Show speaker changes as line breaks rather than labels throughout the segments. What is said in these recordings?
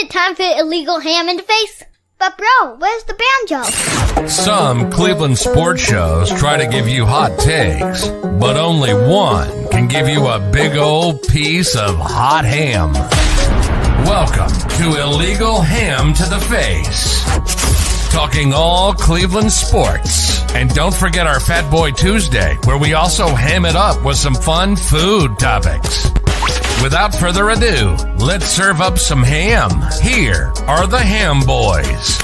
it time for illegal ham in the face? But bro, where's the banjo?
Some Cleveland sports shows try to give you hot takes, but only one can give you a big old piece of hot ham. Welcome to Illegal Ham to the Face. Talking all Cleveland sports. And don't forget our Fat Boy Tuesday, where we also ham it up with some fun food topics. Without further ado, let's serve up some ham. Here are the Ham Boys,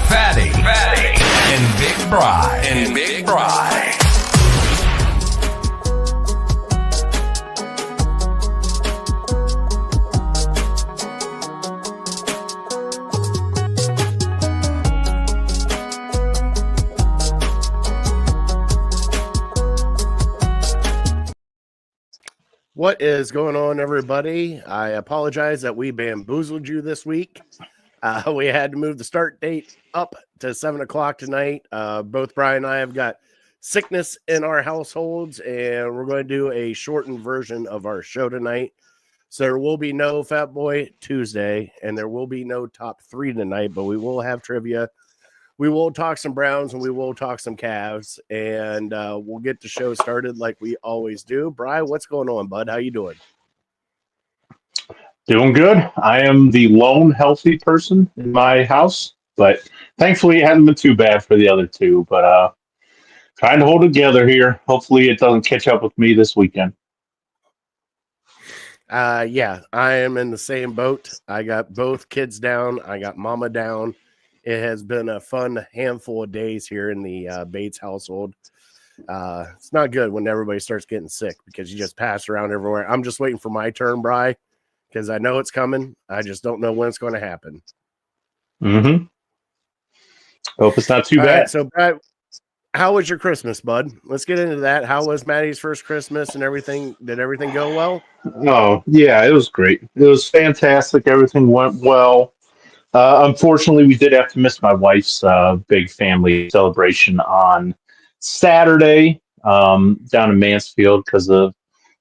Fatty, and Big Bry.
What is going on, everybody? I apologize that we bamboozled you this week. We had to move the start date up to 7 o'clock tonight. Both Brian and I have got sickness in our households, and we're going to do a shortened version of our show tonight. So there will be no Fat Boy Tuesday, and there will be no top three tonight, but we will have trivia. We will talk some Browns, and we will talk some Cavs, and we'll get the show started like we always do. Brian, what's going on, bud? How you doing?
Doing good. I am the lone healthy person in my house, but thankfully it hasn't been too bad for the other two, but trying to hold it together here. Hopefully it doesn't catch up with me this weekend.
Yeah, I am in the same boat. I got both kids down. I got mama down. It has been a fun handful of days here in the Bates household. It's not good when everybody starts getting sick because you just pass around everywhere. I'm just waiting for my turn, Bri, because I know it's coming. I just don't know when it's going to happen.
Mm-hmm. Hope it's not too bad.
Right, so, Bri, how was your Christmas, bud? Let's get into that. How was Maddie's first Christmas and everything? Did everything go well?
Oh, yeah, it was great. It was fantastic. Everything went well. Unfortunately, we did have to miss my wife's big family celebration on Saturday down in Mansfield because of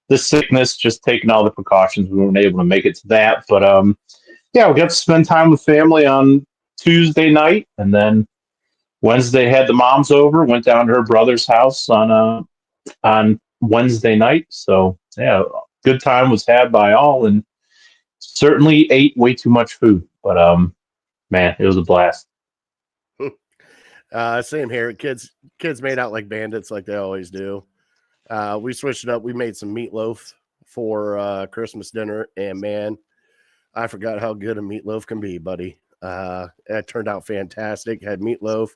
the sickness, just taking all the precautions. We weren't able to make it to that. But, yeah, we got to spend time with family on Tuesday night. And then Wednesday had the moms over, went down to her brother's house on Wednesday night. So, yeah, good time was had by all and certainly ate way too much food. But, man, it was a blast.
Same here. Kids made out like bandits like they always do. We switched it up. We made some meatloaf for Christmas dinner, and man, I forgot how good a meatloaf can be, buddy. It turned out fantastic. Had meatloaf,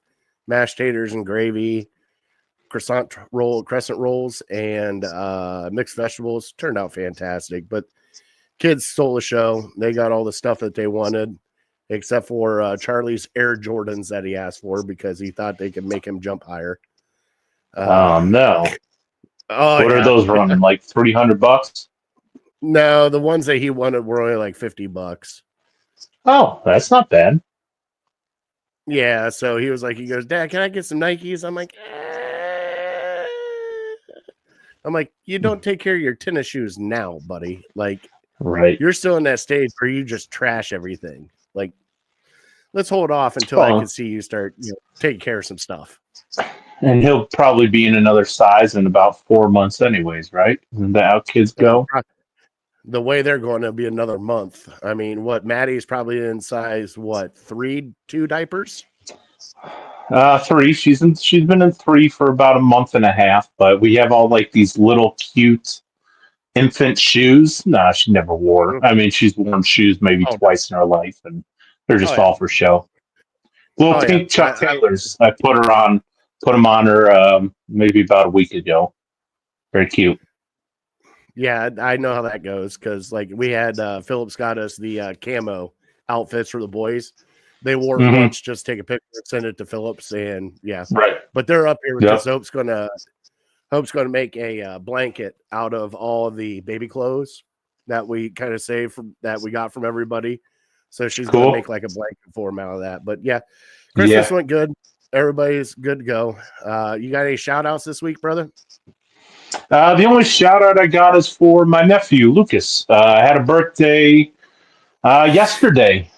mashed taters and gravy, crescent rolls, and mixed vegetables. Turned out fantastic. But kids stole the show. They got all the stuff that they wanted, except for Charlie's Air Jordans that he asked for because he thought they could make him jump higher.
Oh, no. What are those running, like $300?
No, the ones that he wanted were only like $50.
Oh, that's not bad.
Yeah, so he was like, he goes, Dad, can I get some Nikes? I'm like, you don't take care of your tennis shoes now, buddy. Like,
right.
You're still in that stage where you just trash everything. Like, let's hold off until I can see you start, taking care of some stuff.
And he'll probably be in another size in about 4 months anyways, right? Isn't that how kids go?
The way they're going to be another month. I mean, Maddie's probably in size, 2 diapers?
3. She's been in 3 for about a month and a half, but we have all like these little cute infant shoes. Nah, she never wore. I mean, she's worn shoes maybe twice in her life, and they're just all for show. Little pink Chuck Taylors. I put them on her maybe about a week ago. Very cute.
Yeah, I know how that goes because like we had Phillips got us the camo outfits for the boys. They wore it once, just take a picture, send it to Phillips, and yeah, right. But they're up here because Hope's gonna make a blanket out of all the baby clothes that we kind of saved that we got from everybody. So she's gonna make like a blanket for him out of that. But yeah, Christmas went good. Everybody's good to go. You got any shout outs this week, brother?
The only shout out I got is for my nephew, Lucas. I had a birthday yesterday.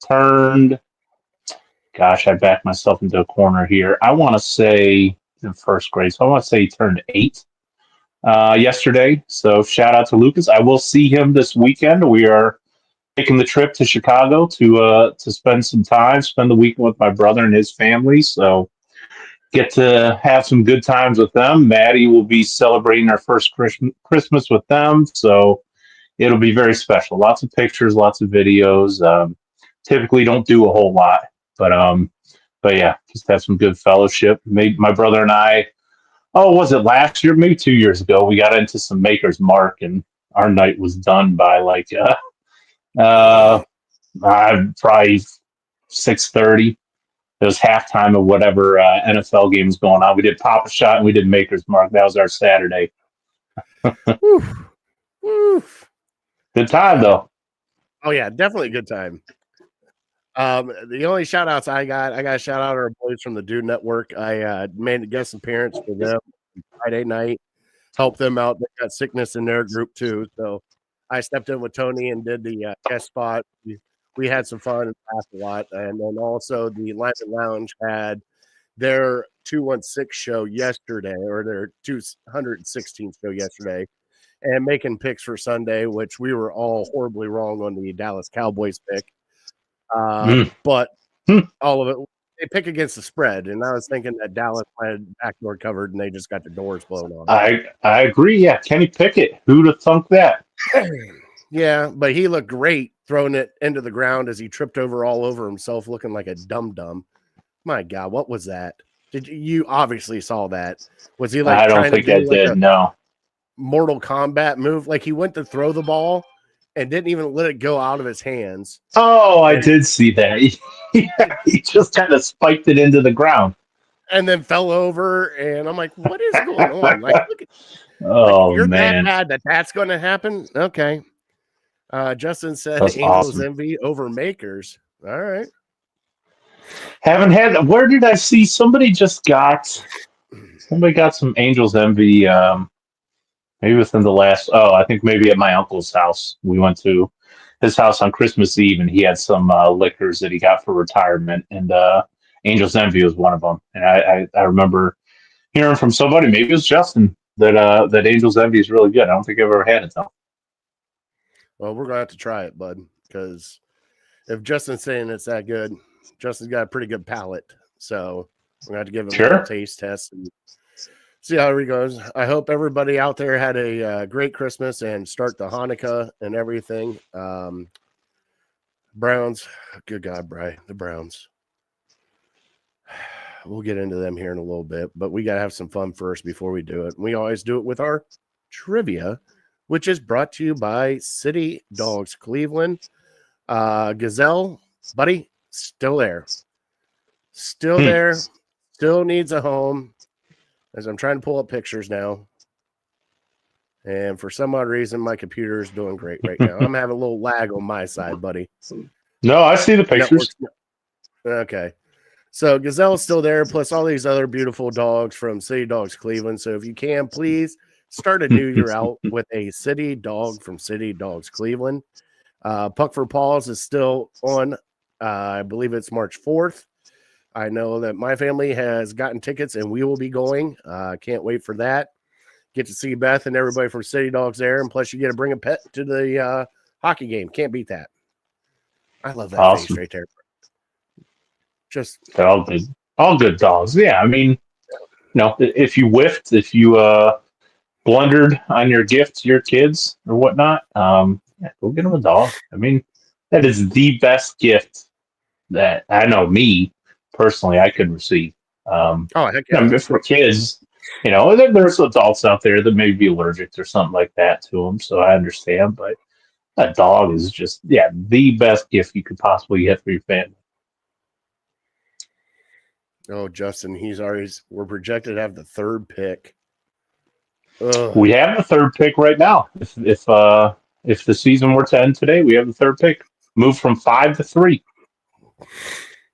turned, gosh, I backed myself into a corner here. I want to say in first grade. So I want to say he turned 8 yesterday. So shout out to Lucas. I will see him this weekend. We are taking the trip to Chicago to spend some time, spend the weekend with my brother and his family. So get to have some good times with them. Maddie will be celebrating our first Christmas with them. So it'll be very special. Lots of pictures, lots of videos. Typically don't do a whole lot, but yeah, just have some good fellowship. My brother and I, was it last year? Maybe 2 years ago, we got into some Maker's Mark, and our night was done by like probably 6:30. It was halftime of whatever NFL game was going on. We did Pop-A-Shot and we did Maker's Mark. That was our Saturday.
Oof. Oof.
Good time though.
Oh yeah, definitely a good time. The only shout outs I got to shout out our boys from the Dude Network. I made guest appearance for them Friday night, helped them out. They got sickness in their group too. So I stepped in with Tony and did the guest spot. We had some fun and laughed a lot. And then also the Lions Lounge had their 216 show yesterday, or their 216 show yesterday, and making picks for Sunday, which we were all horribly wrong on the Dallas Cowboys pick. But all of it, they pick against the spread. And I was thinking that Dallas had backdoor covered and they just got the doors blown off.
I agree. Yeah. Kenny Pickett. Who'd have thunk that?
Yeah, but he looked great throwing it into the ground as he tripped all over himself, looking like a dum-dum. My God, what was that? You obviously saw that? Was he like?
I don't think I did. No.
Mortal Kombat move, like he went to throw the ball and didn't even let it go out of his hands.
Oh, I did see that. He just kind of spiked it into the ground
and then fell over. And I'm like, what is going on? Like, look at, you're
man,
that bad that's going to happen. Okay. Justin said
that's
Angels
awesome.
envy over Makers. All right.
Haven't had. Where did I see somebody got some Angels envy? Maybe within the last. Oh, I think maybe at my uncle's house. We went to his house on Christmas Eve, and he had some liquors that he got for retirement, and Angels envy was one of them. And I remember hearing from somebody, maybe it was Justin, that Angels envy is really good. I don't think I've ever had it though.
Well, we're gonna have to try it, bud, because if Justin's saying it's that good, Justin's got a pretty good palate. So we're gonna have to give it a little taste test and see how it goes. I hope everybody out there had a great Christmas and start the Hanukkah and everything. Browns, good God, Bri, the Browns. We'll get into them here in a little bit, but we got to have some fun first before we do it. We always do it with our trivia, which is brought to you by City Dogs Cleveland. Gazelle, buddy, still there. Still there. Still needs a home. As I'm trying to pull up pictures now. And for some odd reason, my computer is doing great right now. I'm having a little lag on my side, buddy.
No, I see the pictures.
Okay. So Gazelle is still there, plus all these other beautiful dogs from City Dogs Cleveland. So if you can, please start a new year out with a city dog from City Dogs Cleveland. Puck for Paws is still on. I believe it's March 4th. I know that my family has gotten tickets and we will be going. Can't wait for that. Get to see Beth and everybody from City Dogs there. And plus you get to bring a pet to the hockey game. Can't beat that. I love that face right there. Just
all good dogs. Yeah. I mean, if you whiffed, if you blundered on your gift to your kids or whatnot, go get them a dog. I mean, that is the best gift that I know me personally I could receive.
Heck yeah.
For kids, there's adults out there that may be allergic or something like that to them, so I understand. But a dog is just the best gift you could possibly get for your family.
Oh, Justin, we're projected to have the third pick.
We have the third pick right now. If the season were to end today, we have the third pick. Move from 5 to 3.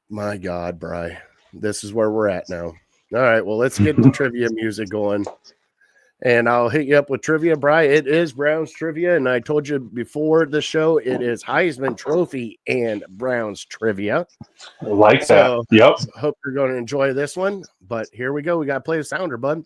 My God, Bri. This is where we're at now. All right, well, let's get the trivia music going. And I'll hit you up with trivia, Bri. It is Browns trivia. And I told you before the show, it is Heisman Trophy and Browns trivia.
I like that. Yep.
Hope you're going to enjoy this one. But here we go. We got to play the sounder, bud.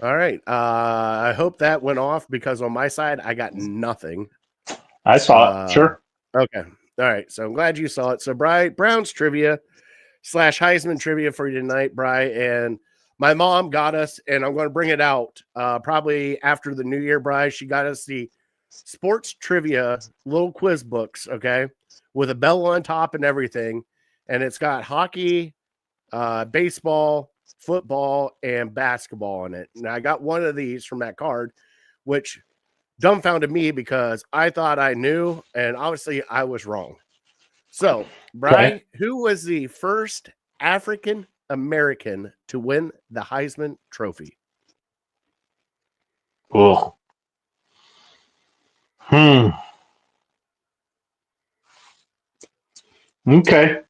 All right. I hope that went off because on my side, I got nothing.
I saw it. Sure.
Okay. All right. So I'm glad you saw it. So Browns trivia / Heisman trivia for you tonight, Bri. And my mom got us, and I'm going to bring it out probably after the new year, Bri. She got us the sports trivia little quiz books, okay, with a bell on top and everything. And it's got hockey, baseball, football, and basketball in it. And I got one of these from that card, which dumbfounded me because I thought I knew, and obviously I was wrong. So, Brian, who was the first African American to win the Heisman Trophy?
Oh. Okay.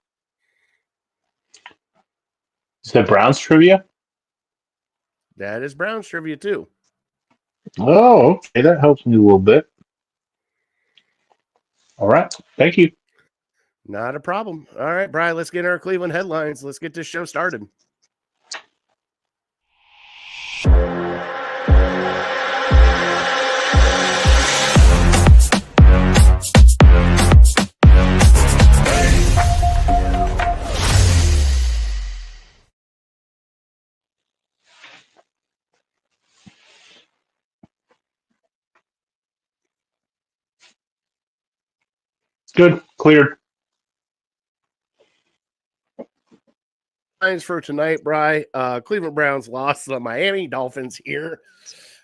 Is that Browns trivia?
That is Browns trivia too.
Oh, okay. That helps me a little bit. All right. Thank you.
Not a problem. All right, Brian, let's get our Cleveland headlines. Let's get this show started.
Good. Cleared.
Lines for tonight, Bri. Cleveland Browns lost to the Miami Dolphins here.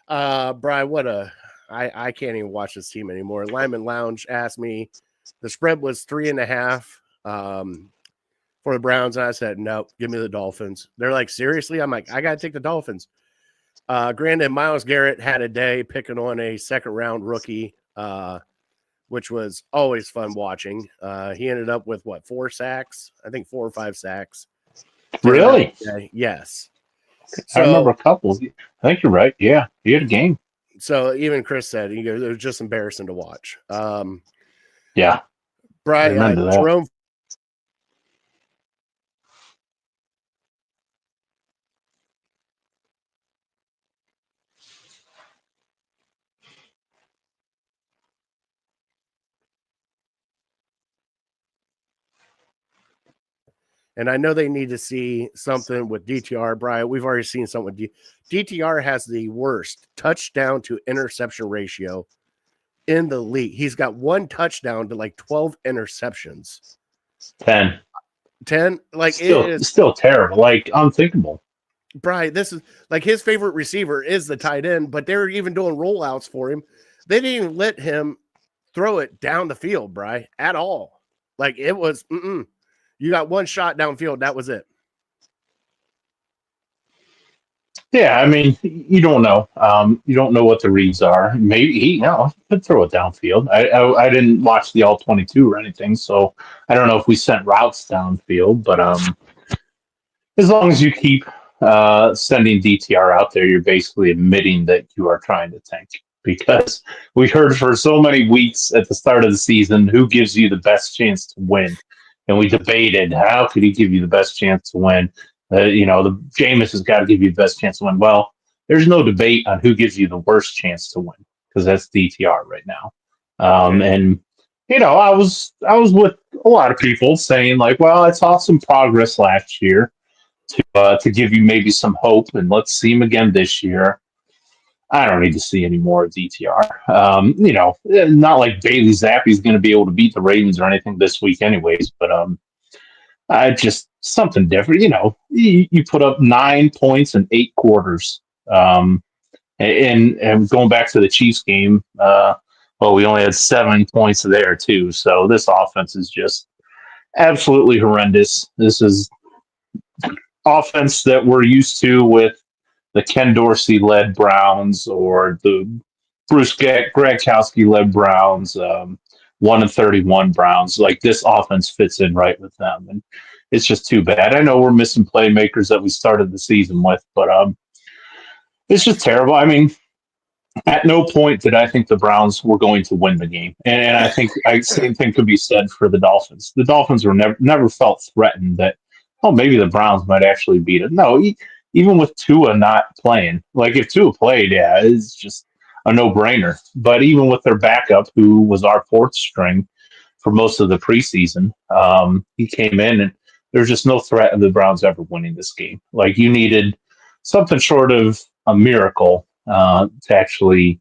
Bri, I can't even watch this team anymore. Lyman Lounge asked me, the spread was 3.5 for the Browns. And I said, no, give me the Dolphins. They're like, seriously? I'm like, I got to take the Dolphins. Granted, Myles Garrett had a day picking on a second round rookie, which was always fun watching. He ended up with 4 sacks? I think 4 or 5 sacks.
Really?
Yes.
I remember a couple. I think you're right. Yeah, he had a game.
So even Chris said, it was just embarrassing to watch.
Yeah.
Brian, Jerome. And I know they need to see something with DTR, Brian. We've already seen something with DTR has the worst touchdown to interception ratio in the league. He's got 1 touchdown to 12 interceptions.
10.
Like
still,
it is
still terrible. Like unthinkable.
Brian, this is like his favorite receiver is the tight end, but they're even doing rollouts for him. They didn't even let him throw it down the field, Brian, at all. Like it was, You got 1 shot downfield. That was it.
Yeah, I mean, you don't know. You don't know what the reads are. Maybe he could throw it downfield. I didn't watch the all 22 or anything, so I don't know if we sent routes downfield. But as long as you keep sending DTR out there, you're basically admitting that you are trying to tank. Because we heard for so many weeks at the start of the season who gives you the best chance to win. And we debated how could he give you the best chance to win. The Jameis has got to give you the best chance to win. Well, there's no debate on who gives you the worst chance to win because that's DTR right now. And I was with a lot of people saying well, I saw some progress last year to give you maybe some hope, and let's see him again this year. I don't need to see any more of DTR. Not like Bailey Zappi's going to be able to beat the Ravens or anything this week anyways, but just something different. You put up 9 points in 8 quarters. And going back to the Chiefs game, we only had 7 points there too. So this offense is just absolutely horrendous. This is offense that we're used to with the Ken Dorsey led Browns or the Bruce Gradkowski led Browns, 1-31 Browns. Like this offense fits in right with them, and it's just too bad. I know we're missing playmakers that we started the season with, but it's just terrible. I mean, at no point did I think the Browns were going to win the game, and I think same thing could be said for the Dolphins. The Dolphins were never felt threatened that maybe the Browns might actually beat it. No, even with Tua not playing, like if Tua played, yeah, it's just a no-brainer. But even with their backup, who was our fourth string for most of the preseason, he came in and there's just no threat of the Browns ever winning this game. Like you needed something short of a miracle to actually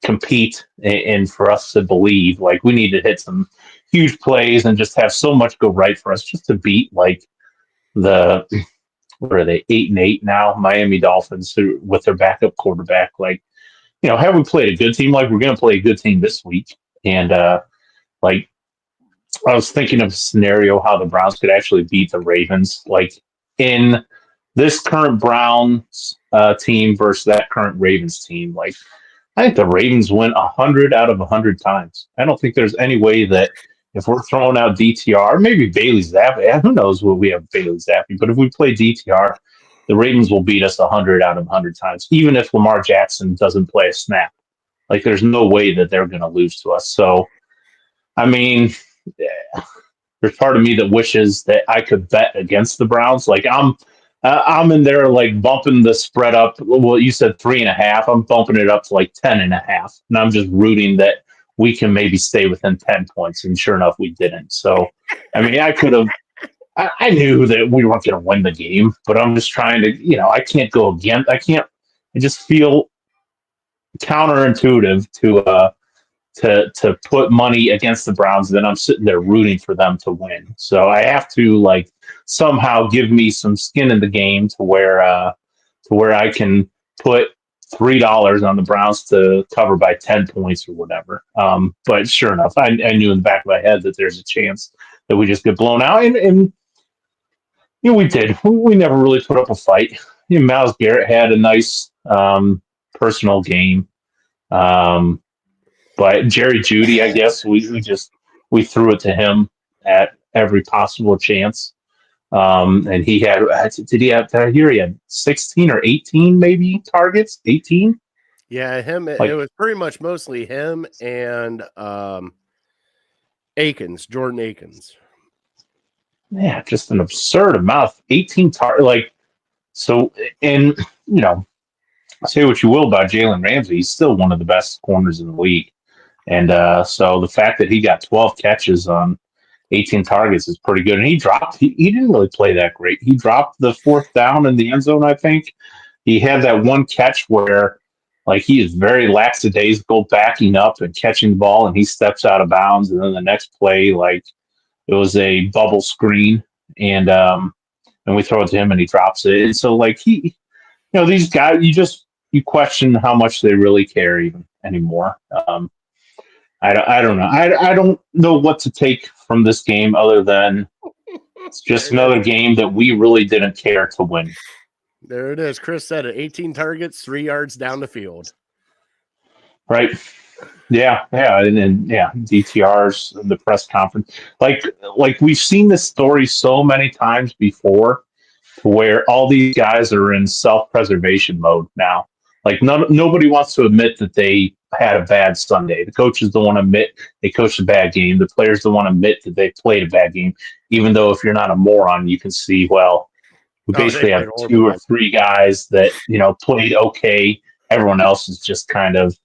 compete and for us to believe. Like we need to hit some huge plays and just have so much go right for us just to beat like the what are they 8-8 now Miami Dolphins who, with their backup quarterback. Like have we played a good team? Like we're going to play a good team this week, and like I was thinking of a scenario how the Browns could actually beat the Ravens, like in this current Browns team versus that current Ravens team. Like I think the Ravens win 100 out of 100 times. I don't think there's any way that if we're throwing out DTR, maybe Bailey Zappi, who knows what we have Bailey Zappi, but if we play DTR, the Ravens will beat us 100 out of 100 times, even if Lamar Jackson doesn't play a snap. Like there's no way that they're going to lose to us. So, I mean, there's part of me that wishes that I could bet against the Browns. Like I'm in there like bumping the spread up. Well, you said 3.5. I'm bumping it up to like 10.5, and I'm just rooting that we can maybe stay within 10 points. And sure enough, we didn't. So, I mean, I could have. I knew that we weren't going to win the game, but I'm just trying to. I can't go against. I can't. I just feel counterintuitive to put money against the Browns, then I'm sitting there rooting for them to win. So I have to like somehow give me some skin in the game to where I can put $3 on the Browns to cover by 10 points or whatever. But sure enough, I knew in the back of my head that there's a chance that we just get blown out, and we did. We never really put up a fight. Myles Garrett had a nice personal game. But Jerry Jeudy, I guess we threw it to him at every possible chance. And he had, did I hear he had 16 or 18 maybe targets? 18?
Yeah, him. It was pretty much mostly him and Akins, Jordan Akins.
Yeah, just an absurd amount. 18 targets. So, and say what you will about Jalen Ramsey, he's still one of the best corners in the league. And so the fact that he got 12 catches on 18 targets is pretty good. And he didn't really play that great. He dropped the fourth down in the end zone, I think. He had that one catch where like he is very lackadaisical backing up and catching the ball, and he steps out of bounds. And then the next play, like it was a bubble screen, and we throw it to him and he drops it. And so like these guys, you question how much they really care even anymore. I don't know. I don't know what to take from this game other than it's just another game that we really didn't care to win.
There it is. Chris said it. 18 targets, 3 yards down the field.
Right. Yeah. And DTRs in the press conference. Like we've seen this story so many times before where all these guys are in self-preservation mode now. Like nobody wants to admit that they had a bad Sunday. The coaches don't want to admit they coached a bad game. The players don't want to admit that they played a bad game. Even though if you're not a moron, you can see, well, we basically have 2 or 3 guys that, played okay. Everyone else is just kind of,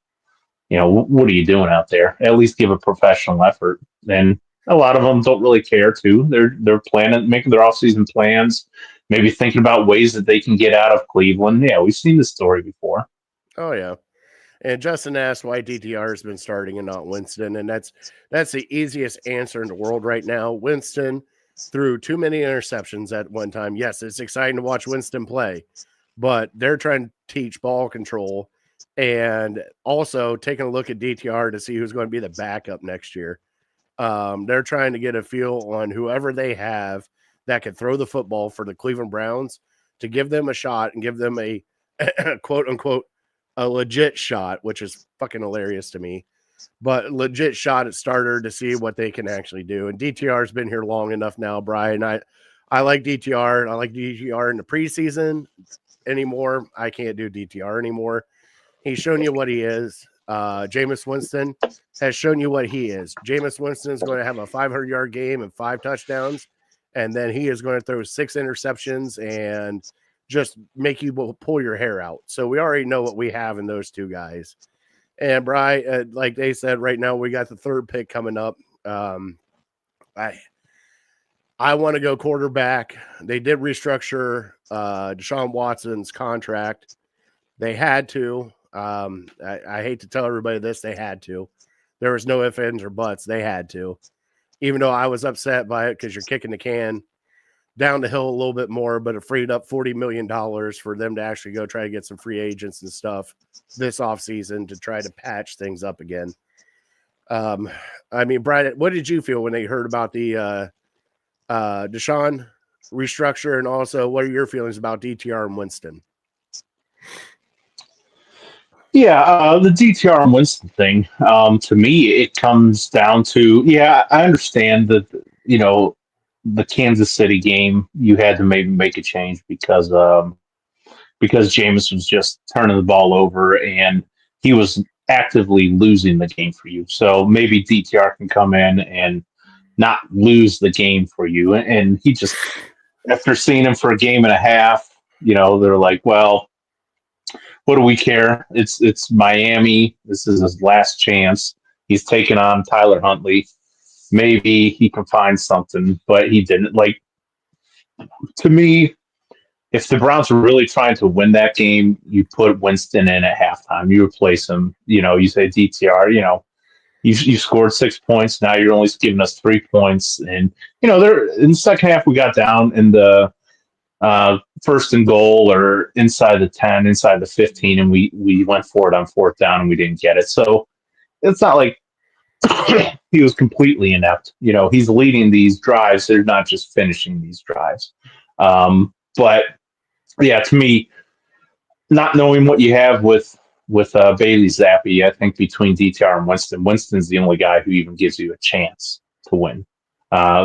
what are you doing out there? At least give a professional effort. And a lot of them don't really care too. They're planning, making their offseason plans, maybe thinking about ways that they can get out of Cleveland. Yeah, we've seen this story before.
Oh yeah. And Justin asked why DTR has been starting and not Winston, and that's the easiest answer in the world right now. Winston threw too many interceptions at one time. Yes, it's exciting to watch Winston play, but they're trying to teach ball control and also taking a look at DTR to see who's going to be the backup next year. They're trying to get a feel on whoever they have that could throw the football for the Cleveland Browns to give them a shot and give them a quote unquote, a legit shot, which is fucking hilarious to me, but legit shot at starter to see what they can actually do. And DTR has been here long enough now, Brian. I like DTR. I like DTR in the preseason anymore. I can't do DTR anymore. He's shown you what he is. Jameis Winston has shown you what he is. Jameis Winston is going to have a 500-yard game and 5 touchdowns, and then he is going to throw 6 interceptions and just make you pull your hair out. So we already know what we have in those two guys. And Brian, like they said, right now we got the 3rd pick coming up. I want to go quarterback. They did restructure Deshaun Watson's contract. They had to. I hate to tell everybody this, they had to. There was no ifs, ands, or buts. They had to. Even though I was upset by it because you're kicking the can down the hill a little bit more, but it freed up $40 million for them to actually go try to get some free agents and stuff this offseason to try to patch things up again. I mean, Brian, what did you feel when they heard about the Deshaun restructure, and also what are your feelings about DTR and Winston?
Yeah, the DTR and Winston thing, to me, it comes down to, I understand that, the Kansas City game, you had to maybe make a change because Jameis was just turning the ball over and he was actively losing the game for you. So maybe DTR can come in and not lose the game for you. And he just, after seeing him for a game and a half, they're like, well, what do we care? It's Miami. This is his last chance. He's taking on Tyler Huntley. Maybe he can find something, but he didn't. Like, to me, if the Browns were really trying to win that game, you put Winston in at halftime. You replace him. You say DTR. You scored 6 points. Now you're only giving us 3 points. And there in the second half we got down in the first and goal or inside the 10, inside the 15, and we went for it on 4th down and we didn't get it. So it's not like he was completely inept. He's leading these drives. They're not just finishing these drives. But yeah, to me, not knowing what you have with Bailey Zappi, I think between DTR and Winston's the only guy who even gives you a chance to win.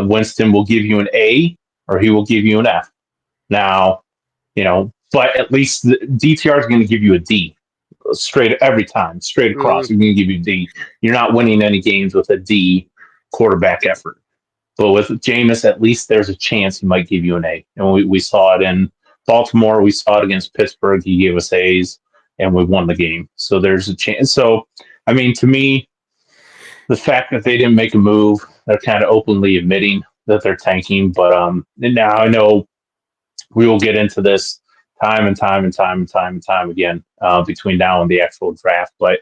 Winston will give you an A or he will give you an F. Now, but at least the DTR is going to give you a D straight every time, straight across. He's going to give you a D. You're not winning any games with a D quarterback effort. But with Jameis, at least there's a chance he might give you an A. And we saw it in Baltimore. We saw it against Pittsburgh. He gave us A's, and we won the game. So there's a chance. So, I mean, to me, the fact that they didn't make a move, they're kind of openly admitting that they're tanking. But now I know we will get into this time and time again between now and the actual draft. But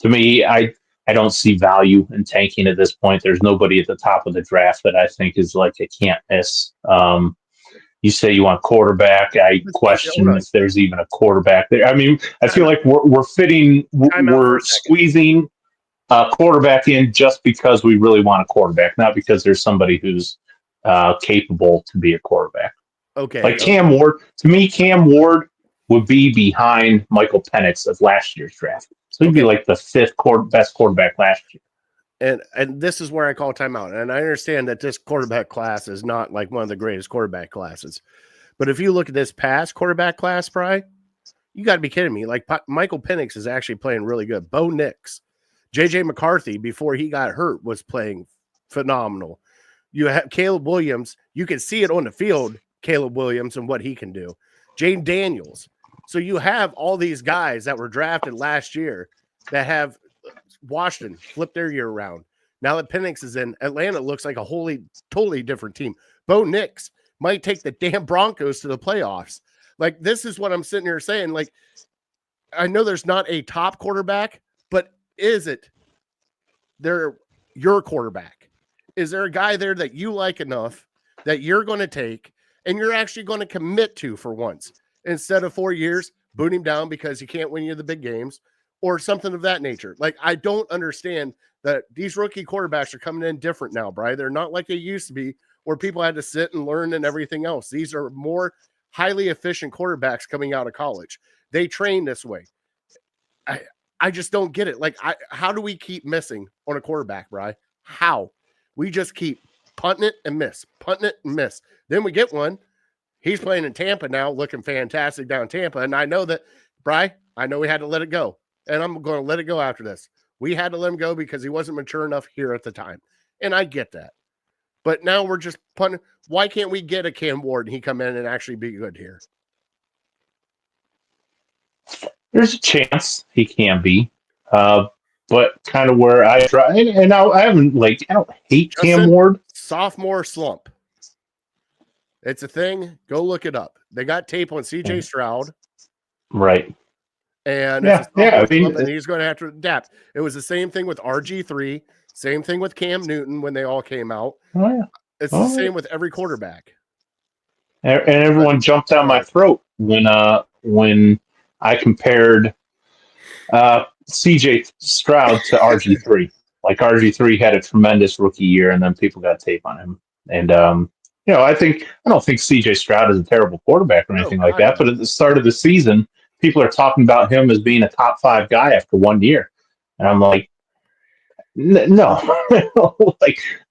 to me, I don't see value in tanking at this point. There's nobody at the top of the draft that I think is like a can't miss. You say you want quarterback. I question if there's even a quarterback there. I mean, I feel like we're squeezing a quarterback in just because we really want a quarterback, not because there's somebody who's capable to be a quarterback.
Okay.
Like Cam Ward, to me, Cam Ward would be behind Michael Penix of last year's draft. So he'd be like the 5th best quarterback last year.
And this is where I call timeout. And I understand that this quarterback class is not like one of the greatest quarterback classes. But if you look at this past quarterback class, Bry, you got to be kidding me. Like Michael Penix is actually playing really good. Bo Nix, J.J. McCarthy, before he got hurt, was playing phenomenal. You have Caleb Williams. You can see it on the field, Caleb Williams, and what he can do. Jane Daniels. So you have all these guys that were drafted last year that have Washington flipped their year around. Now that Penix is in, Atlanta looks like a totally different team. Bo Nix might take the damn Broncos to the playoffs. Like, this is what I'm sitting here saying. Like, I know there's not a top quarterback, but is it your quarterback? Is there a guy there that you like enough that you're going to take and you're actually going to commit to for once? Instead of 4 years, boot him down because he can't win you the big games or something of that nature. Like, I don't understand that these rookie quarterbacks are coming in different now, Brian. They're not like they used to be where people had to sit and learn and everything else. These are more highly efficient quarterbacks coming out of college. They train this way. I just don't get it. Like, how do we keep missing on a quarterback, Bri? How? We just keep punting it and miss, punting it and miss. Then we get one. He's playing in Tampa now, looking fantastic down in Tampa. And I know that, Bri, I know we had to let it go. And I'm going to let it go after this. We had to let him go because he wasn't mature enough here at the time. And I get that. But now we're just punting. Why can't we get a Cam Ward and he come in and actually be good here?
There's a chance he can be. But kind of where I try, and I haven't, like, I don't hate Cam Ward.
Sophomore slump. It's a thing. Go look it up. They got tape on CJ Stroud.
Right.
And
I mean,
and he's going to have to adapt. It was the same thing with RG3, same thing with Cam Newton when they all came out.
Oh, yeah.
It's the same with every quarterback.
And everyone jumped down my throat when I compared CJ Stroud to RG3. Like, RG3 had a tremendous rookie year, and then people got tape on him. And I don't think CJ Stroud is a terrible quarterback or anything like that. But at the start of the season, people are talking about him as being a top 5 guy after 1 year, and I'm like, no.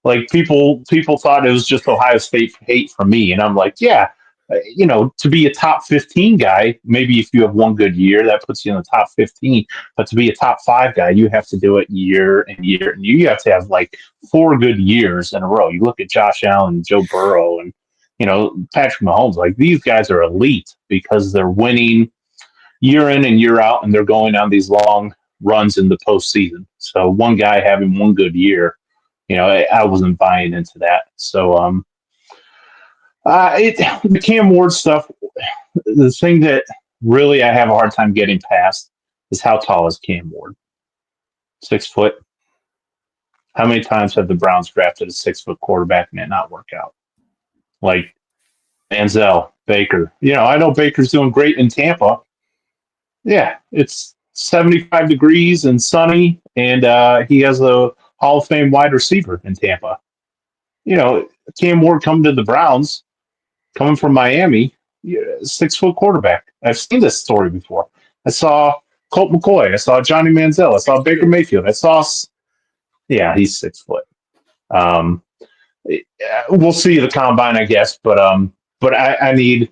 like people thought it was just Ohio State hate from me, and I'm like, yeah. To be a top 15 guy, maybe if you have one good year, that puts you in the top 15. But to be a top 5 guy, you have to do it year and year. And you have to have like 4 good years in a row. You look at Josh Allen, Joe Burrow, and, Patrick Mahomes. Like, these guys are elite because they're winning year in and year out, and they're going on these long runs in the postseason. So one guy having one good year, I wasn't buying into that. So, the Cam Ward stuff, the thing that really I have a hard time getting past is how tall is Cam Ward? 6 foot. How many times have the Browns drafted a 6 foot quarterback and it not work out? Like Manziel, Baker. I know Baker's doing great in Tampa. Yeah, it's 75 degrees and sunny, and he has a Hall of Fame wide receiver in Tampa. Cam Ward coming to the Browns, coming from Miami, 6 foot quarterback. I've seen this story before. I saw Colt McCoy. I saw Johnny Manziel. I saw Baker Mayfield. He's 6 foot. We'll see the combine, I guess, but I need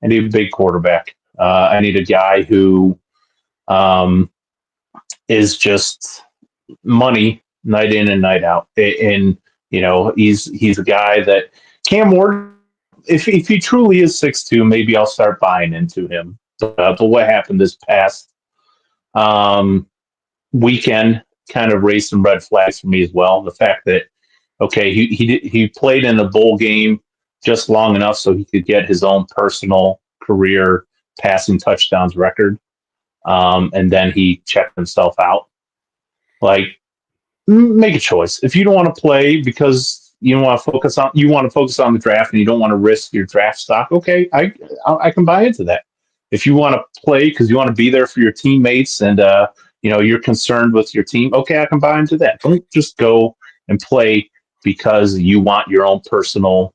a big quarterback. I need a guy who is just money night in and night out. And he's a guy that Cam Ward, if he truly is 6'2", maybe I'll start buying into him. But what happened this past weekend kind of raised some red flags for me as well. The fact that, okay, he played in a bowl game just long enough so he could get his own personal career passing touchdowns record, and then he checked himself out. Like, make a choice. If you don't want to play because you want to focus on the draft and you don't want to risk your draft stock, okay, I can buy into that. If you want to play because you want to be there for your teammates and you're concerned with your team, okay, I can buy into that. Don't just go and play because you want your own personal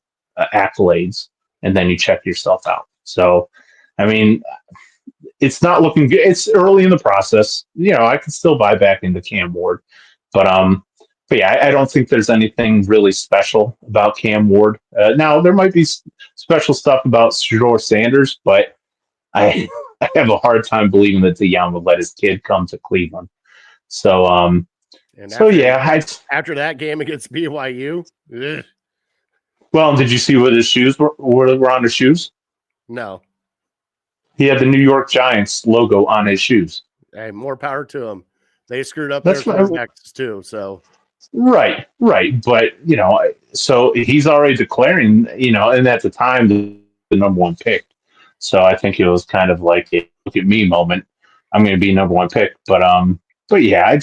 accolades and then you check yourself out. So, I mean, it's not looking good. It's early in the process. I can still buy back into Cam Ward, but yeah, I don't think there's anything really special about Cam Ward. Now, there might be special stuff about Shedeur Sanders, but I have a hard time believing that Deion would let his kid come to Cleveland. So,
after that game against BYU. Ugh.
Well, did you see what his shoes were on his shoes?
No.
He had the New York Giants logo on his shoes.
Hey, more power to him. They screwed up their quarterbacks too. So,
right. But so he's already declaring, and at the time the number 1 pick. So I think it was kind of like a look at me moment. I'm going to be number 1 pick. But yeah,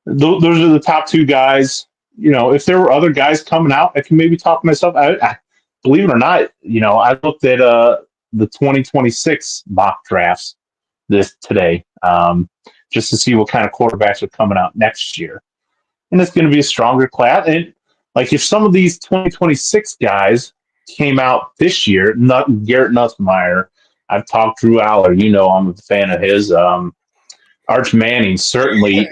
those are the top 2 guys. If there were other guys coming out, I can maybe talk myself. I believe it or not, I looked at the 2026 mock drafts today, just to see what kind of quarterbacks are coming out next year. And it's going to be a stronger class. And like, if some of these 2026 guys came out this year, Garrett Nussmeier, I've talked Drew Aller. I'm a fan of his. Arch Manning, certainly,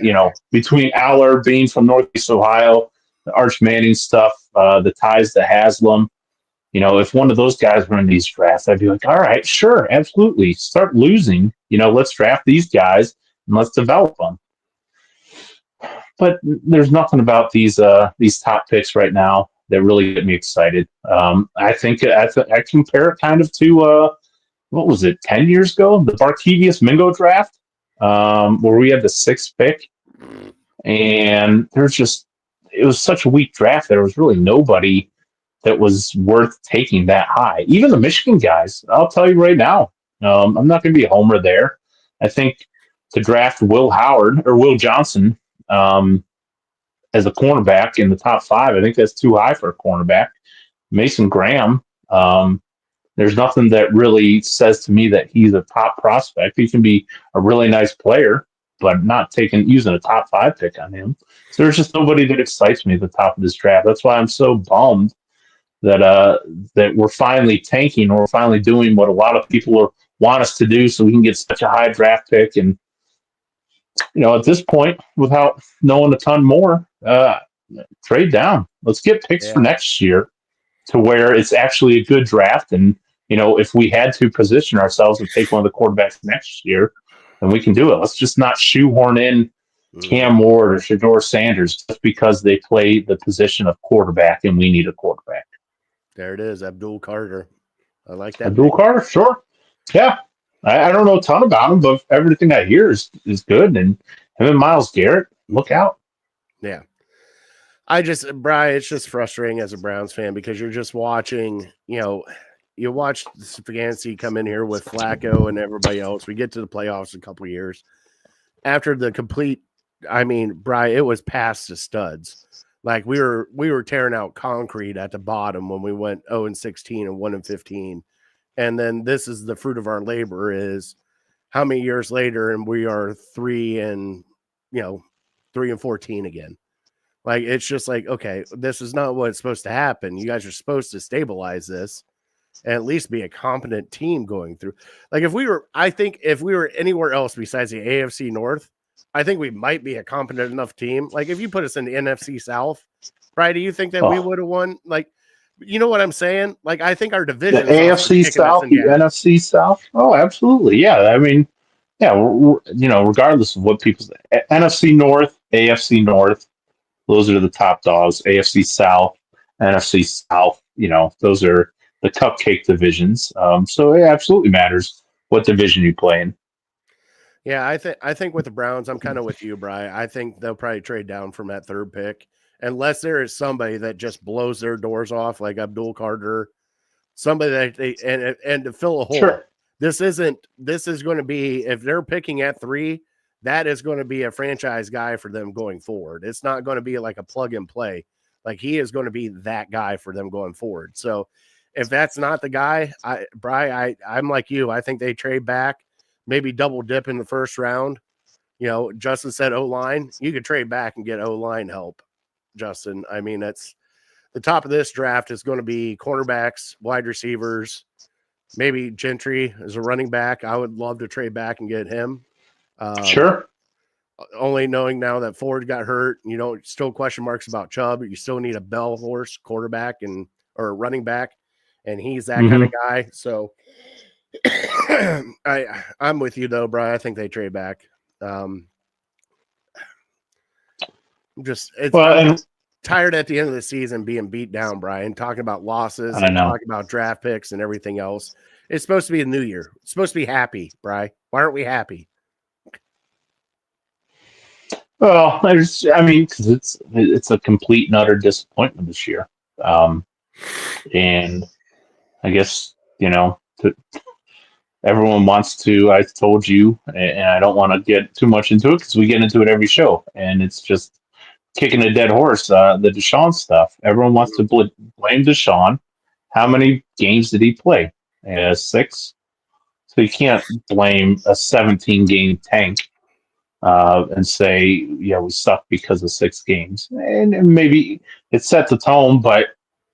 between Aller being from Northeast Ohio, the Arch Manning stuff, the ties to Haslam, if one of those guys were in these drafts, I'd be like, all right, sure, absolutely. Start losing. Let's draft these guys and let's develop them. But there's nothing about these top picks right now that really get me excited. I think I compare it kind of to what was it, 10 years ago, the Barkevius Mingo draft, where we had the 6th pick, and it was such a weak draft. There was really nobody that was worth taking that high. Even the Michigan guys, I'll tell you right now, I'm not going to be a homer there. I think to draft Will Johnson as a cornerback in the top 5, I think that's too high for a cornerback. Mason Graham, there's nothing that really says to me that he's a top prospect. He can be a really nice player, but not using a top 5 pick on him. So there's just nobody that excites me at the top of this draft. That's why I'm so bummed that we're finally tanking, or we're finally doing what a lot of people want us to do, so we can get such a high draft pick. And at this point, without knowing a ton more, trade down. Let's get picks for next year to where it's actually a good draft. And if we had to position ourselves and take one of the quarterbacks next year, then we can do it. Let's just not shoehorn in Cam Ward or Shedeur Sanders just because they play the position of quarterback and we need a quarterback.
There it is, Abdul Carter. I like that.
Abdul Carter, sure. Yeah. I don't know a ton about him, but everything I hear is good. And him and Myles Garrett, look out.
Yeah. Brian, it's just frustrating as a Browns fan because you're just watching, you watch Stefanski come in here with Flacco and everybody else. We get to the playoffs in a couple of years. After the Brian, it was past the studs. Like we were tearing out concrete at the bottom when we went 0-16 and 1-15. And then this is the fruit of our labor is how many years later and we are 3-14 again. Like, it's just like, okay, this is not what's supposed to happen. You guys are supposed to stabilize this and at least be a competent team going through. Like if we were anywhere else besides the AFC North, I think we might be a competent enough team. Like if you put us in the NFC South, right? Do you think that we would have won? Like, you know what I'm saying? Like, I think our division,
the AFC South, the NFC South. Oh, absolutely. Yeah. I mean, yeah, regardless of what people say, NFC North, AFC North, those are the top dogs. AFC South, NFC South, those are the cupcake divisions. So it absolutely matters what division you play in.
Yeah, I think with the Browns, I'm kind of with you, Brian. I think they'll probably trade down from that 3rd pick, unless there is somebody that just blows their doors off, like Abdul Carter, somebody that and to fill a hole.
Sure.
This is going to be, if they're picking at 3, that is going to be a franchise guy for them going forward. It's not going to be like a plug and play. Like he is going to be that guy for them going forward. So if that's not the guy, I'm like you. I think they trade back. Maybe double dip in the first round. Justin said O-line. You could trade back and get O-line help, Justin. I mean, that's the top of this draft is going to be cornerbacks, wide receivers, maybe Gentry as a running back. I would love to trade back and get him.
Sure.
Only knowing now that Ford got hurt, still question marks about Chubb. You still need a bell horse quarterback or running back, and he's that kind of guy. So I'm with you though, Brian. I think they trade back. I'm tired at the end of the season being beat down, Brian, talking about losses and talking about draft picks and everything else. It's supposed to be a new year. It's supposed to be happy, Brian. Why aren't we happy?
Well, because it's a complete and utter disappointment this year. And I guess, everyone wants to, I told you, and I don't want to get too much into it because we get into it every show, and it's just kicking a dead horse, the Deshaun stuff. Everyone wants to blame Deshaun. How many games did he play? 6. So you can't blame a 17-game tank and say, yeah, we suck because of 6 games. And maybe it set the tone, but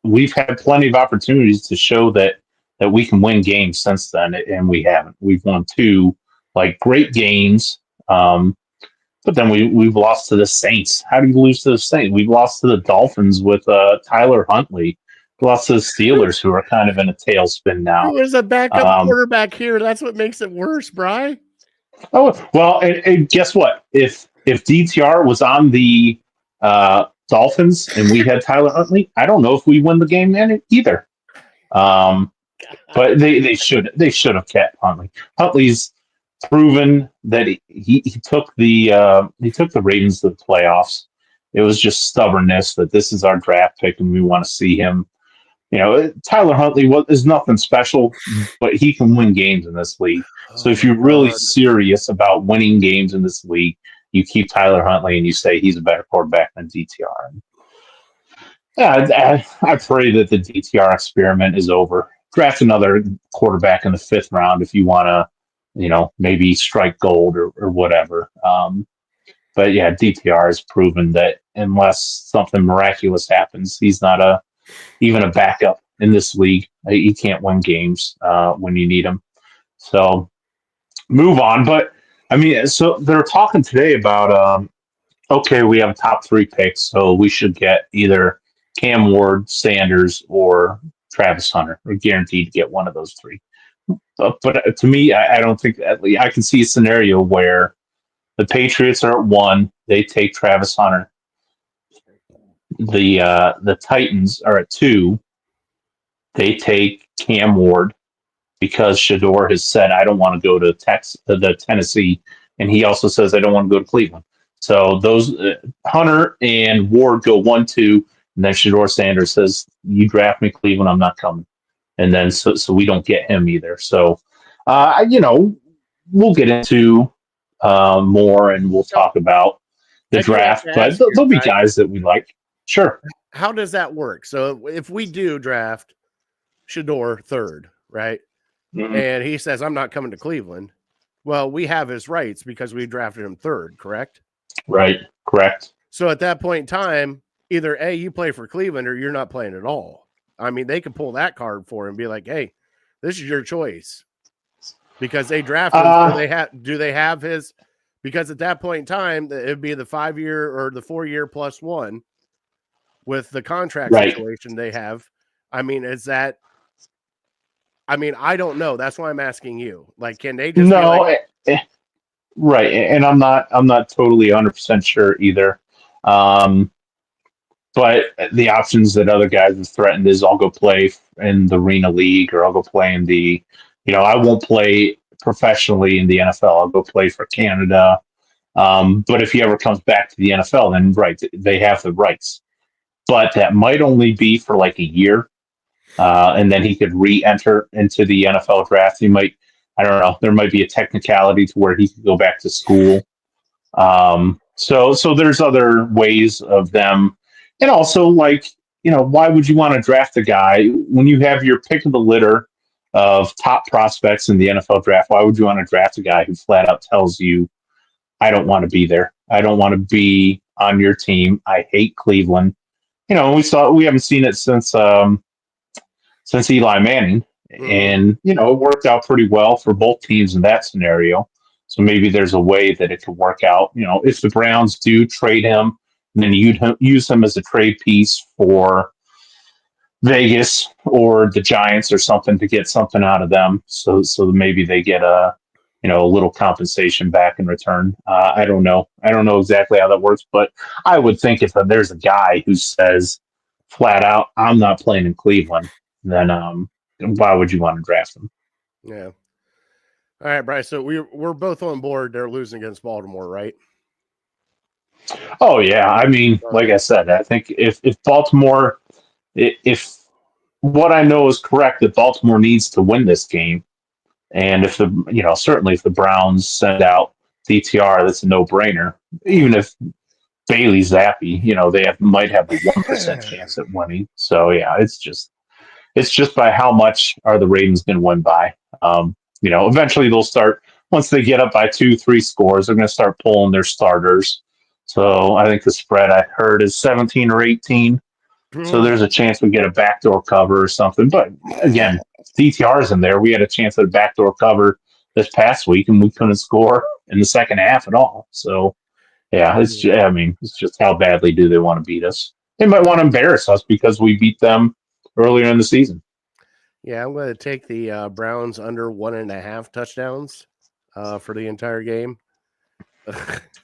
we've had plenty of opportunities to show that that we can win games since then, and we haven't. We've won 2 like great games, but then we've lost to the Saints. How do you lose to the Saints? We've lost to the Dolphins with Tyler Huntley. We lost to the Steelers, who are kind of in a tailspin now.
There's a backup quarterback here. That's what makes it worse, Bry.
Oh well, and guess what? If DTR was on the Dolphins and we had Tyler Huntley, I don't know if we win the game either. But they should have kept Huntley. Huntley's proven that he took the Ravens to the playoffs. It was just stubbornness that this is our draft pick and we want to see him. Tyler Huntley is nothing special, but he can win games in this league. So if you're really serious about winning games in this league, you keep Tyler Huntley and you say he's a better quarterback than DTR. Yeah, I pray that the DTR experiment is over. Draft another quarterback in the 5th round if you want to, maybe strike gold or whatever. But yeah, DTR has proven that unless something miraculous happens, he's not even a backup in this league. He can't win games when you need him. So move on. But I mean, so they're talking today about, okay, we have top 3 picks, so we should get either Cam Ward, Sanders, or Travis Hunter. We're guaranteed to get one of those 3. But to me, I don't think I can see a scenario where the Patriots are at 1, they take Travis Hunter. The Titans are at 2, they take Cam Ward because Shador has said, I don't want to go to the Tennessee, and he also says, I don't want to go to Cleveland. So those Hunter and Ward go 1, 2, and then Shador Sanders says, you draft me, Cleveland, I'm not coming. And then so we don't get him either. So, we'll get into more and we'll talk about the draft, but there'll be guys that we like. Sure.
How does that work? So if we do draft Shador 3rd, right? Mm-hmm. And he says, I'm not coming to Cleveland. Well, we have his rights because we drafted him 3rd, correct?
Right. Correct.
So at that point in time, either A, you play for Cleveland or you're not playing at all. I mean, they could pull that card for him and be like, hey, this is your choice. Because they drafted him. Do they have his? Because at that point in time, it would be the 5-year or the 4-year plus 1 with the contract situation they have. I mean, is that? I mean, I don't know. That's why I'm asking you. Like, can they just? No,
right. And I'm not totally 100% sure either. But the options that other guys have threatened is I'll go play in the Arena League or I'll go play in the, I won't play professionally in the NFL. I'll go play for Canada. But if he ever comes back to the NFL, then they have the rights. But that might only be for like a year. And then he could re-enter into the NFL draft. He might, I don't know, there might be a technicality to where he could go back to school. So there's other ways of them. And also, why would you want to draft a guy when you have your pick of the litter of top prospects in the NFL draft? Why would you want to draft a guy who flat out tells you, I don't want to be there. I don't want to be on your team. I hate Cleveland. We haven't seen it since Eli Manning, and it worked out pretty well for both teams in that scenario. So maybe there's a way that it could work out. If the Browns do trade him, and then you'd use him as a trade piece for Vegas or the Giants or something to get something out of them. So maybe they get a little compensation back in return. I don't know. I don't know exactly how that works, but I would think if there's a guy who says flat out, I'm not playing in Cleveland, then why would you want to draft him?
Yeah. All right, Bryce. So we're both on board. They're losing against Baltimore, right?
Oh yeah. I mean, like I said, I think if Baltimore, if what I know is correct, that Baltimore needs to win this game, and if certainly if the Browns send out DTR, that's a no-brainer. Even if Bailey Zappi, they might have a 1% chance at winning. So yeah, it's just by how much are the Ravens going to win by. Eventually they'll start, once they get up by 2-3 scores, they're going to start pulling their starters. So I think the spread I heard is 17 or 18. So there's a chance we get a backdoor cover or something. But again, DTRs in there. We had a chance at a backdoor cover this past week, and we couldn't score in the second half at all. So, yeah, it's just how badly do they want to beat us? They might want to embarrass us because we beat them earlier in the season.
Yeah, I'm going to take the Browns under 1.5 touchdowns for the entire game.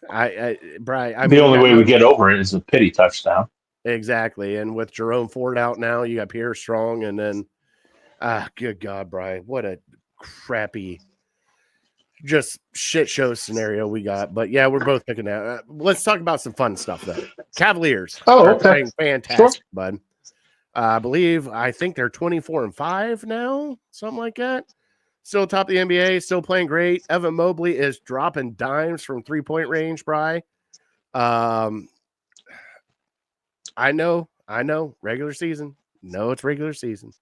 Brian,
the only way we get over it is a pity touchdown.
Exactly. And with Jerome Ford out now, you got Pierre Strong, and then good God, Brian, what a crappy just shit show scenario we got. But yeah, we're both picking that. Let's talk about some fun stuff though. Cavaliers are playing fantastic, bud. I think they're 24-5 now, something like that. Still top of the NBA, still playing great. Evan Mobley is dropping dimes from 3-point range, Bry. I know, regular season. No, it's regular season.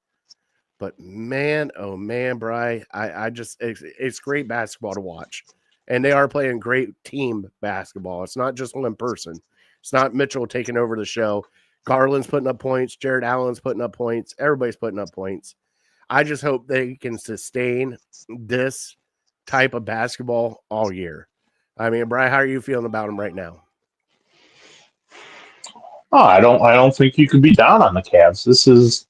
But man, oh man, Bry, it's great basketball to watch. And they are playing great team basketball. It's not just one person. It's not Mitchell taking over the show. Garland's putting up points. Jared Allen's putting up points. Everybody's putting up points. I just hope they can sustain this type of basketball all year. I mean, Brian, how are you feeling about them right now?
Oh, I don't think you could be down on the Cavs. This is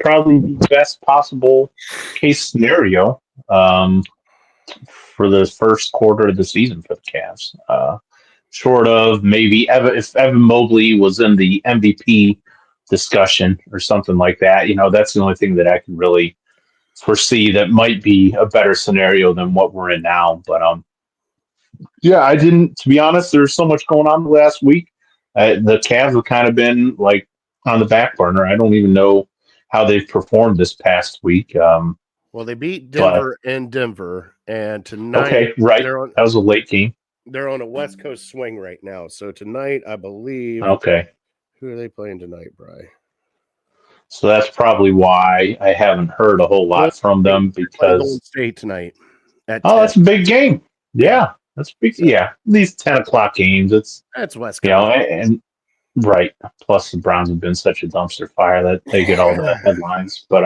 probably the best possible case scenario for the first quarter of the season for the Cavs. Short of maybe if Evan Mobley was in the MVP discussion or something like that, that's the only thing that I can really foresee that might be a better scenario than what we're in now. But to be honest, there's so much going on the last week. The Cavs have kind of been like on the back burner. I don't even know how they've performed this past week.
Well, they beat Denver in Denver, and tonight.
Okay, right. That was a late game.
They're on a West Coast swing right now. So tonight, I believe.
Okay.
Who are they playing tonight, Bry?
So that's probably why I haven't heard a whole lot from them because
Golden State tonight.
That's a big game. Yeah, that's big. Yeah, these 10:00 games.
That's West Coast.
And right. Plus, the Browns have been such a dumpster fire that they get all the headlines. But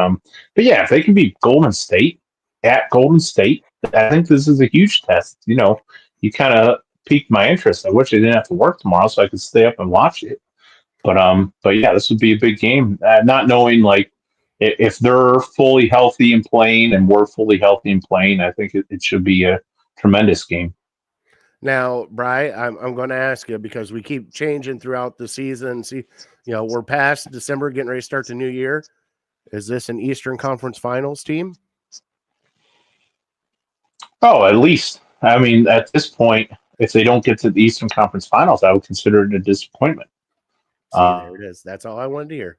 yeah, if they can beat Golden State at Golden State, I think this is a huge test. You kind of piqued my interest. I wish I didn't have to work tomorrow so I could stay up and watch it. But yeah, this would be a big game. Not knowing like if they're fully healthy and playing, and we're fully healthy and playing, I think it should be a tremendous game.
Now, Bry, I'm going to ask you because we keep changing throughout the season. See, we're past December, getting ready to start the new year. Is this an Eastern Conference Finals team?
Oh, at least. I mean, at this point, if they don't get to the Eastern Conference Finals, I would consider it a disappointment.
There it is. That's all I wanted to hear.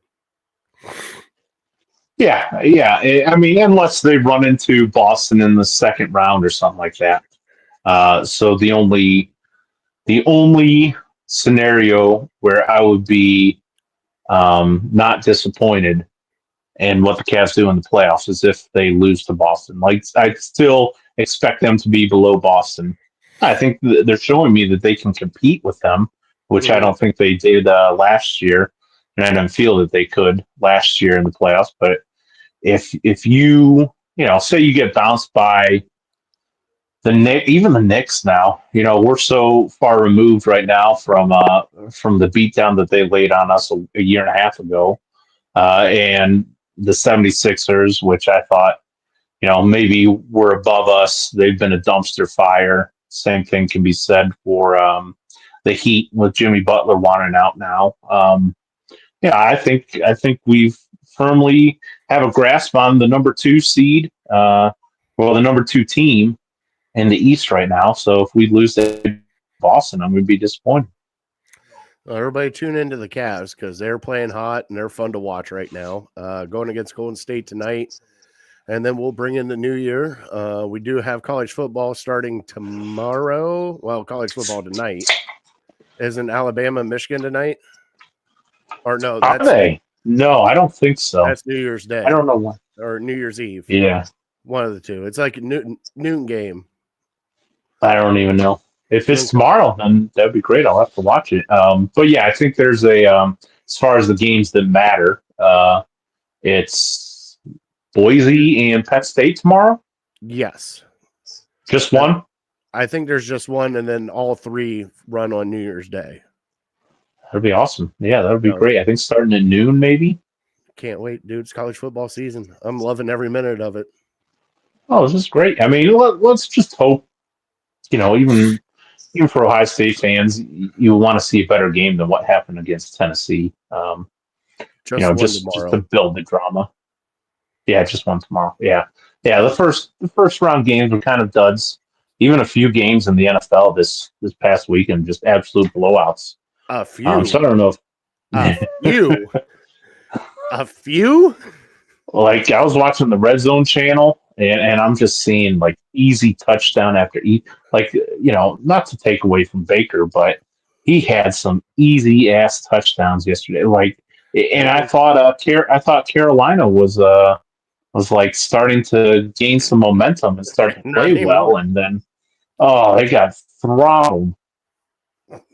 Yeah. I mean, unless they run into Boston in the second round or something like that. So the only scenario where I would be not disappointed in what the Cavs do in the playoffs is if they lose to Boston. Like, I still expect them to be below Boston. I think they're showing me that they can compete with them, which I don't think they did last year, and I don't feel that they could last year in the playoffs. But if you say you get bounced by even the Knicks now, we're so far removed right now from the beatdown that they laid on us a year and a half ago, and the 76ers, which I thought, maybe were above us. They've been a dumpster fire. Same thing can be said for the Heat with Jimmy Butler wanting out now. I think we've firmly have a grasp on the number 2 seed, the number 2 team in the East right now. So if we lose to Boston, I'm going to be disappointed.
Well, everybody tune into the Cavs because they're playing hot and they're fun to watch right now. Going against Golden State tonight, and then we'll bring in the new year. We do have college football starting tomorrow. Well, college football tonight. Isn't Alabama, Michigan tonight? Or no?
Are they? No, I don't think so.
That's New Year's Day.
I don't know what.
Or New Year's Eve.
Yeah.
One of the two. It's like a noon game.
I don't even know. If it's tomorrow, then that'd be great. I'll have to watch it. But yeah, I think there's as far as the games that matter, it's Boise and Penn State tomorrow?
Yes.
Just one?
I think there's just one, and then all three run on New Year's Day.
That'd be awesome. Yeah, that would be great. I think starting at noon, maybe.
Can't wait, dude. It's college football season. I'm loving every minute of it.
Oh, this is great. I mean, let's just hope, even for Ohio State fans, you want to see a better game than what happened against Tennessee. Just to build the drama. Yeah, just one tomorrow. Yeah. The first round games were kind of duds. Even a few games in the NFL this past weekend, just absolute blowouts.
A few.
So I don't know if
a few.
Like I was watching the Red Zone channel, and I'm just seeing like easy touchdown after not to take away from Baker, but he had some easy ass touchdowns yesterday. And I thought Carolina was like starting to gain some momentum and start to play well, and then they got throttled.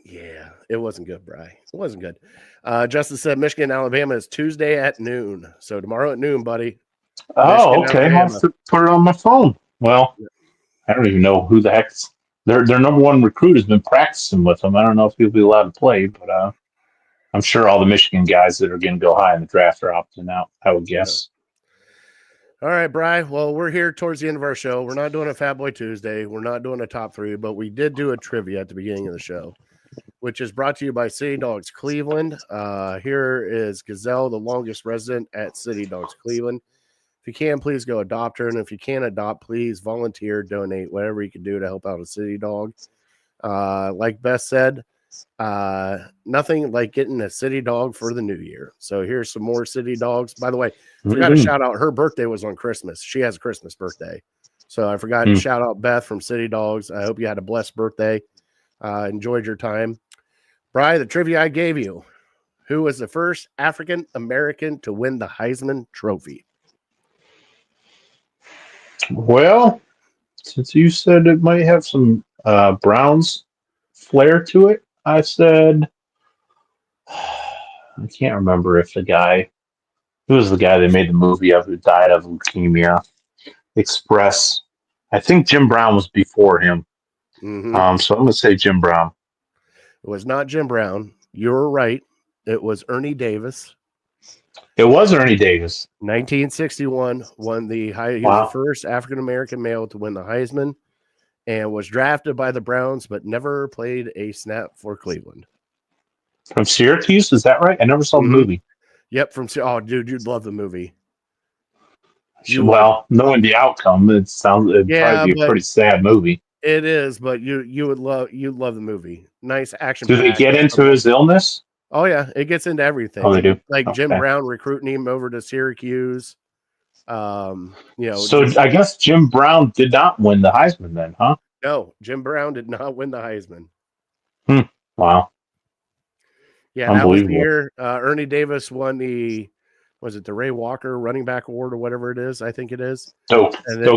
Yeah, it wasn't good, Bri. It wasn't good. Justice said Michigan, Alabama is Tuesday at noon. So tomorrow at noon, buddy.
Oh, Michigan, okay. I'll have to put it on my phone. Well, I don't even know who the heck's their number one recruit has been practicing with them. I don't know if he'll be allowed to play, but I'm sure all the Michigan guys that are going to go high in the draft are opting out, I would guess.
All right, Bri. Well, we're here towards the end of our show. We're not doing a Fat Boy Tuesday. We're not doing a top three, but we did do a trivia at the beginning of the show, which is brought to you by City Dogs Cleveland. Here is Gazelle, the longest resident at City Dogs Cleveland. If you can, please go adopt her. And if you can't adopt, please volunteer, donate, whatever you can do to help out a city dog. Like Beth said, nothing like getting a city dog for the new year. So here's some more city dogs. By the way, I forgot to shout out, her birthday was on Christmas. She has a Christmas birthday. So I forgot to shout out Beth from City Dogs. I hope you had a blessed birthday. Enjoyed your time. Bri, the trivia I gave you. Who was the first African American to win the Heisman Trophy?
Well, since you said it might have some Browns flair to it, I said, I can't remember if who was the guy they made the movie of who died of leukemia? Express. I think Jim Brown was before him. Mm-hmm. So I'm going to say Jim Brown.
It was not Jim Brown. You were right. It was Ernie Davis.
It was Ernie Davis.
1961 won the He was the first African-American male to win the Heisman and was drafted by the Browns, but never played a snap for Cleveland.
From Syracuse, is that right? I never saw the movie.
Yep, oh, dude, you'd love the movie.
Knowing the outcome, it'd probably be a pretty sad movie.
It is, but you'd love the movie. Nice action.
Do they get into his illness?
Oh yeah, it gets into everything.
Oh, they do.
Like Jim Brown recruiting him over to Syracuse.
So I guess Jim Brown did not win the Heisman then, huh?
No, Jim Brown did not win the Heisman.
Wow.
Yeah, that was the year Ernie Davis won the Ray Walker running back award or whatever it is? I think it is.
Doak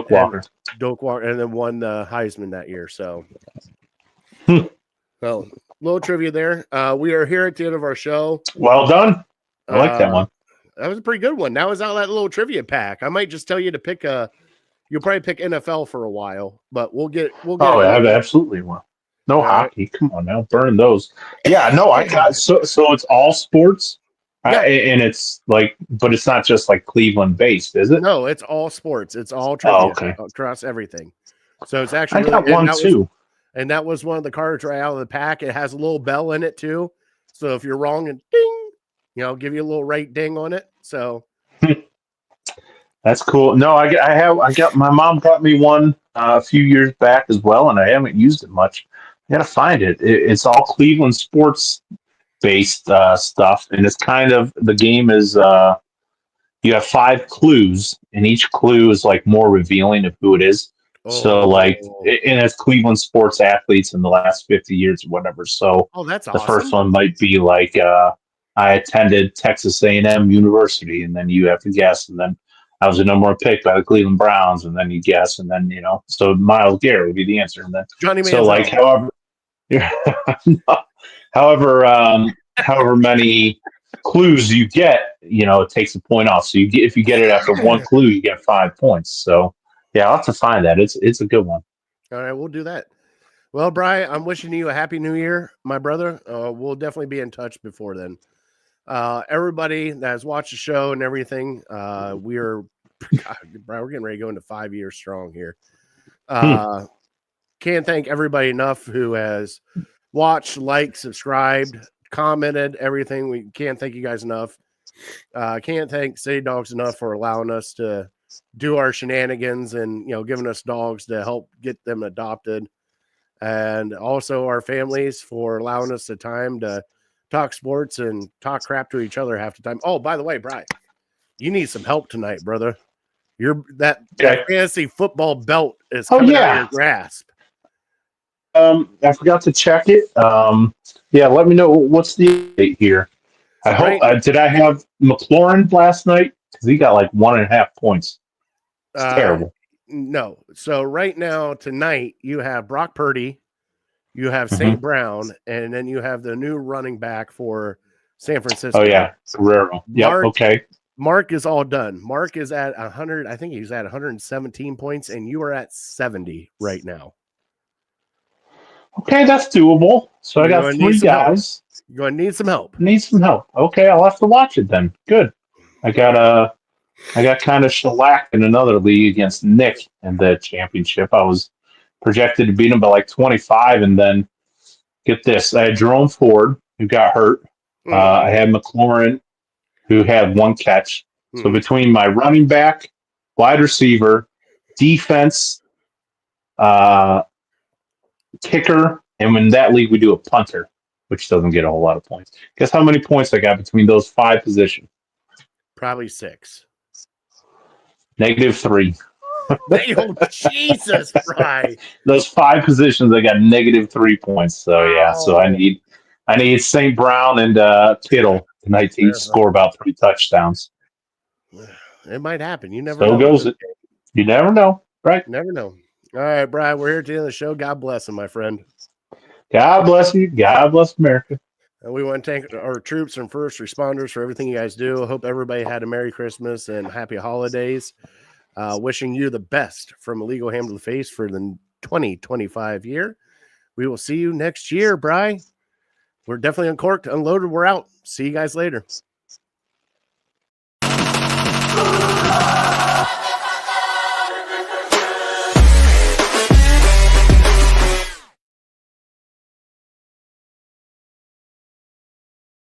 Walker.
Doak Walker, and then won the Heisman that year. So, well, little trivia there. We are here at the end of our show.
Well done. I like that one.
That was a pretty good one. That was out of that little trivia pack. I might just tell you to pick you'll probably pick NFL for a while, but we'll get.
Oh, yeah, absolutely. Well, no hockey. Right. Come on now, burn those. Yeah, no, I got so it's all sports. Yeah. And it's like, but it's not just like Cleveland based, is it?
No, it's all sports. It's all trivia across everything. So it's actually
I got one too.
And that was one of the cards right out of the pack. It has a little bell in it too. So if you're wrong and ding, give you a little right ding on it. So
that's cool. No, I got my mom got me one a few years back as well, and I haven't used it much. I gotta find it. It's all Cleveland sports based stuff, and it's kind of the game is you have 5 clues, and each clue is like more revealing of who it is. So and it's Cleveland sports athletes in the last 50 years or whatever. So
that's
awesome. The first one might be like I attended Texas A&M University, and then you have to guess, and then I was the number 1 pick by the Cleveland Browns, and then you guess, and then so Myles Garrett would be the answer, and then
Johnny Manziel.
So like however many clues you get, it takes a point off. So if you get it after one clue, you get 5 points. So yeah, I'll have to find that. It's a good one.
All right, we'll do that. Well, Bri, I'm wishing you a happy new year, my brother. We'll definitely be in touch before then. Everybody that has watched the show and everything, we're getting ready to go into 5 years strong here. Can't thank everybody enough who has watched, liked, subscribed, commented, everything. We can't thank you guys enough. Can't thank City Dogs enough for allowing us to do our shenanigans and giving us dogs to help get them adopted, and also our families for allowing us the time to talk sports and talk crap to each other half the time. Oh, by the way, Brian, you need some help tonight, brother. That fantasy football belt is coming out of your grasp.
I forgot to check it. Let me know what's the update here. I hope. Did I have McLaurin last night? Because he got like 1.5 points. It's terrible.
No. So right now, tonight, you have Brock Purdy, you have St. Brown, and then you have the new running back for San Francisco.
Oh, yeah. Guerrero. Yep. Okay.
Mark is all done. Mark is at 100. I think he's at 117 points, and you are at 70 right now.
Okay, that's doable. So I got 3 guys.
You're going to need some help.
Need some help. Okay, I'll have to watch it then. Good. I got kind of shellacked in another league against Nick in the championship. I was projected to beat him by like 25, and then get this. I had Jerome Ford, who got hurt. I had McLaurin, who had 1 catch. So between my running back, wide receiver, defense, kicker, and in that league we do a punter, which doesn't get a whole lot of points. Guess how many points I got between those 5 positions?
Probably 6.
-3.
Oh, Jesus, Bri.
Those 5 positions, I got -3 points. So yeah, so I need St. Brown and Kittle tonight to each score about 3 touchdowns.
It might happen. You never know.
So goes it. You never know, right?
Never know. All right, Brian, we're here at the end of the show. God bless him, my friend.
God bless you. God bless America.
And we want to thank our troops and first responders for everything you guys do. I hope everybody had a Merry Christmas and Happy Holidays. Wishing you the best from Illegal Ham to the Face for the 2025 year. We will see you next year, Bri. We're definitely uncorked, unloaded. We're out. See you guys later.